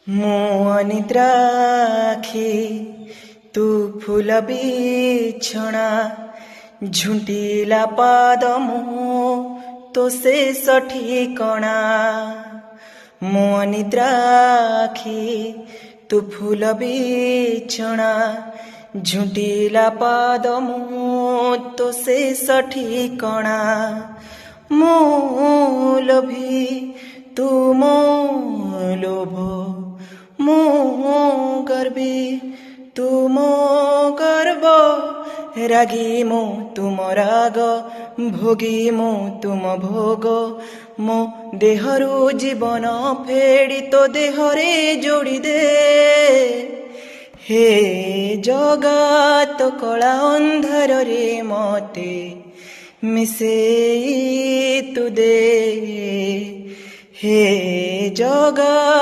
ମୋ ଅନିଦ୍ରା ଆଖି ତୁ ଫୁଲ ବିଛଣା ଝୁଣ୍ଟିଲା ପାଦ ମୁଁ ତୋ ଶେଷ ଠିକଣା। ମୋ ଅନିଦ୍ରା ଆଖି ତୁ ଫୁଲ ବିଛଣା ଝୁଣ୍ଟିଲା ପାଦ ମୁଁ ତୋ ଶେଷ ଠିକଣା। ମୋ ଲୋଭୀ ତୁ ମୋ ଲୋଭ, ମୋ ଗର୍ବୀ ତୁ ମୋ ଗର୍ବ, ରାଗୀ ମୁଁ ତୁମ ରାଗ, ଭୋଗୀ ମୁଁ ତୁମ ଭୋଗ। ମୋ ଦେହରୁ ଜୀବନ ଫେଡ଼ି ତୋ ଦେହରେ ଯୋଡ଼ିଦେ। ହେ ଜଗତ କଳା ଅନ୍ଧାରରେ ମତେ ମିଶେଇ ତୁ ଦେ। ହେ ଜଗତ